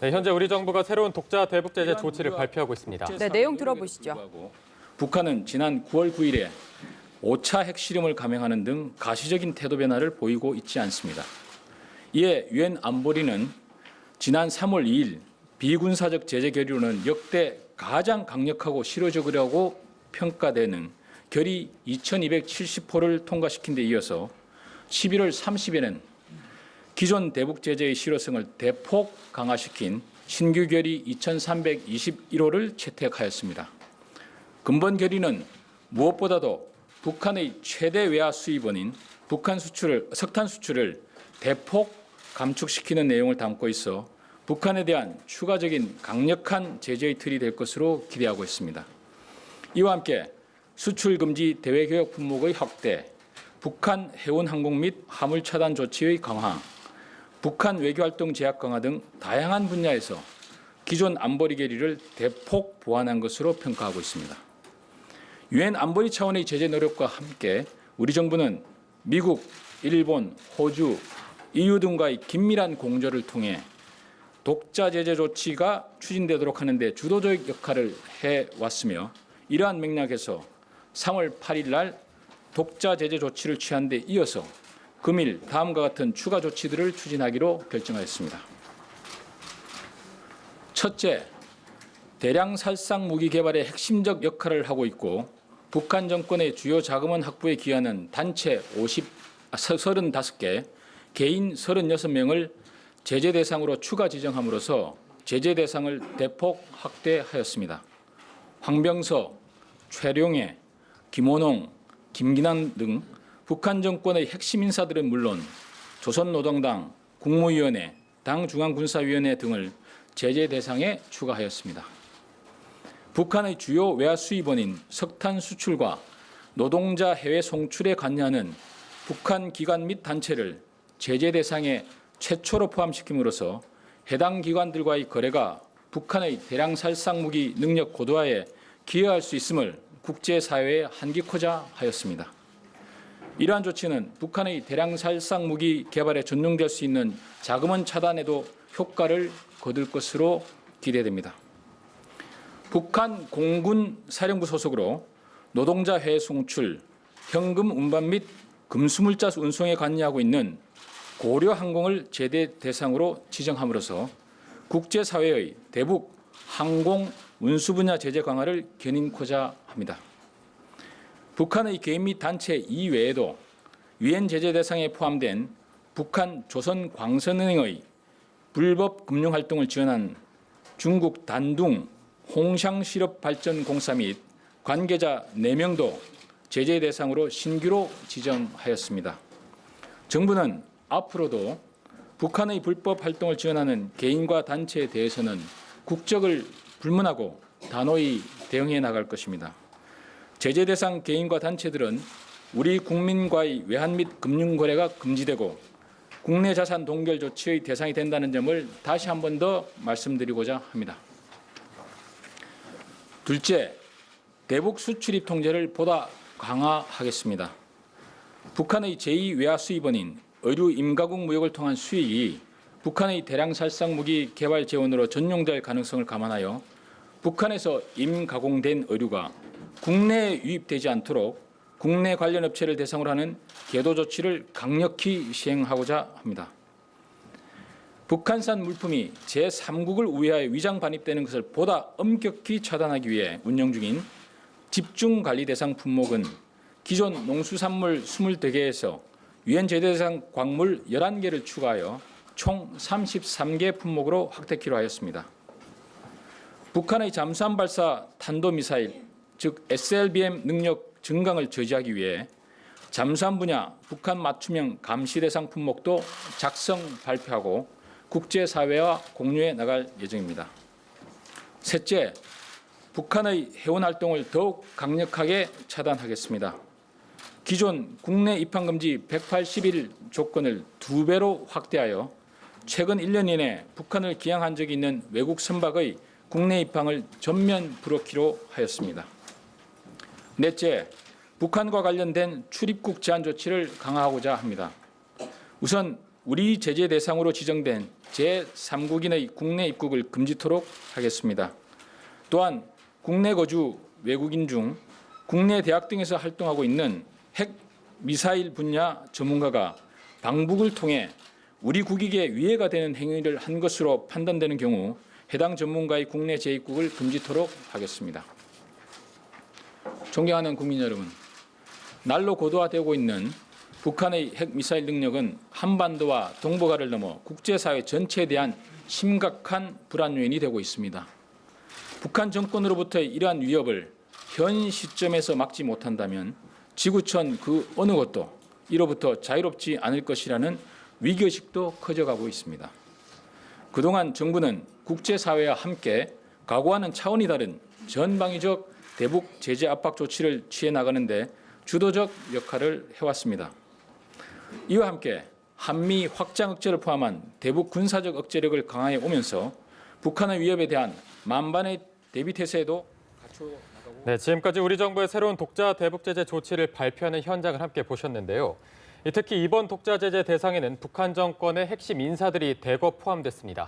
네, 현재 우리 정부가 새로운 독자 대북 제재 조치를 발표하고 있습니다. 네, 내용 들어보시죠. 북한은 지난 9월 9일에 5차 핵실험을 감행하는 등 가시적인 태도 변화를 보이고 있지 않습니다. 이에 유엔 안보리는 지난 3월 2일 비군사적 제재 결의로는 역대 가장 강력하고 실효적이라고 평가되는 결의 2270호를 통과시킨 데 이어서 11월 30일에는 기존 대북 제재의 실효성을 대폭 강화시킨 신규 결의 2321호를 채택하였습니다. 근본 결의는 무엇보다도 북한의 최대 외화 수입원인 석탄 수출을 대폭 감축시키는 내용을 담고 있어 북한에 대한 추가적인 강력한 제재의 틀이 될 것으로 기대하고 있습니다. 이와 함께 수출 금지 대외 교역 품목의 확대, 북한 해운 항공 및 화물 차단 조치의 강화, 북한 외교활동 제약 강화 등 다양한 분야에서 기존 안보리 결의를 대폭 보완한 것으로 평가하고 있습니다. 유엔 안보리 차원의 제재 노력과 함께 우리 정부는 미국, 일본, 호주, EU 등과의 긴밀한 공조를 통해 독자 제재 조치가 추진되도록 하는 데 주도적 역할을 해왔으며 이러한 맥락에서 3월 8일 날 독자 제재 조치를 취한 데 이어서 금일 다음과 같은 추가 조치들을 추진하기로 결정하였습니다. 첫째, 대량 살상 무기 개발에 핵심적 역할을 하고 있고 북한 정권의 주요 자금원 확보에 기여하는 단체 35개, 개인 36명을 제재 대상으로 추가 지정함으로써 제재 대상을 대폭 확대하였습니다. 황병서, 최룡해, 김원홍, 김기남 등 북한 정권의 핵심 인사들은 물론 조선노동당, 국무위원회, 당중앙군사위원회 등을 제재 대상에 추가하였습니다. 북한의 주요 외화 수입원인 석탄 수출과 노동자 해외 송출에 관여하는 북한 기관 및 단체를 제재 대상에 최초로 포함시킴으로써 해당 기관들과의 거래가 북한의 대량 살상 무기 능력 고도화에 기여할 수 있음을 국제사회에 한기코자 하였습니다. 이러한 조치는 북한의 대량 살상 무기 개발에 전용될 수 있는 자금원 차단에도 효과를 거둘 것으로 기대됩니다. 북한 공군 사령부 소속으로 노동자 해외 송출, 현금 운반 및 금수물자 운송에 관여하고 있는 고려항공을 제재 대상으로 지정함으로써 국제사회의 대북 항공 운수 분야 제재 강화를 견인코자 합니다. 북한의 개인 및 단체 이외에도 유엔 제재 대상에 포함된 북한 조선광선은행의 불법 금융활동을 지원한 중국 단둥 홍샹실업발전공사 및 관계자 4명도 제재 대상으로 신규로 지정하였습니다. 정부는 앞으로도 북한의 불법 활동을 지원하는 개인과 단체에 대해서는 국적을 불문하고 단호히 대응해 나갈 것입니다. 제재 대상 개인과 단체들은 우리 국민과의 외환 및 금융 거래가 금지되고 국내 자산 동결 조치의 대상이 된다는 점을 다시 한 번 더 말씀드리고자 합니다. 둘째, 대북 수출입 통제를 보다 강화하겠습니다. 북한의 제2외화 수입원인 의류 임가국 무역을 통한 수익이 북한의 대량 살상 무기 개발 재원으로 전용될 가능성을 감안하여 북한에서 임가공된 의류가 국내에 유입되지 않도록 국내 관련 업체를 대상으로 하는 계도 조치를 강력히 시행하고자 합니다. 북한산 물품이 제3국을 우회하여 위장 반입되는 것을 보다 엄격히 차단하기 위해 운영 중인 집중관리 대상 품목은 기존 농수산물 22개에서 유엔 제재 대상 광물 11개를 추가하여 총 33개 품목으로 확대키로 하였습니다. 북한의 잠수함 발사 탄도미사일, 즉 SLBM 능력 증강을 저지하기 위해 잠수함 분야 북한 맞춤형 감시 대상 품목도 작성 발표하고 국제사회와 공유해 나갈 예정입니다. 셋째, 북한의 해운 활동을 더욱 강력하게 차단하겠습니다. 기존 국내 입항 금지 180일 조건을 2배로 확대하여 최근 1년 이내 북한을 기항한 적이 있는 외국 선박의 국내 입항을 전면 불허키로 하였습니다. 넷째, 북한과 관련된 출입국 제한 조치를 강화하고자 합니다. 우선 우리 제재 대상으로 지정된 제3국인의 국내 입국을 금지토록 하겠습니다. 또한 국내 거주 외국인 중 국내 대학 등에서 활동하고 있는 핵 미사일 분야 전문가가 방북을 통해 우리 국익에 위해가 되는 행위를 한 것으로 판단되는 경우 해당 전문가의 국내 재입국을 금지토록 하겠습니다. 존경하는 국민 여러분, 날로 고도화되고 있는 북한의 핵미사일 능력은 한반도와 동북아를 넘어 국제사회 전체에 대한 심각한 불안 요인이 되고 있습니다. 북한 정권으로부터의 이러한 위협을 현 시점에서 막지 못한다면 지구촌 그 어느 곳도 이로부터 자유롭지 않을 것이라는 위기의식도 커져가고 있습니다. 그동안 정부는 국제사회와 함께 각오하는 차원이 다른 전방위적 대북 제재 압박 조치를 취해 나가는데 주도적 역할을 해왔습니다. 이와 함께 한미 확장 억제를 포함한 대북 군사적 억제력을 강화해 오면서 북한의 위협에 대한 만반의 대비 태세에도 갖춰 나가고. 네, 지금까지 우리 정부의 새로운 독자 대북 제재 조치를 발표하는 현장을 함께 보셨는데요. 특히 이번 독자 제재 대상에는 북한 정권의 핵심 인사들이 대거 포함됐습니다.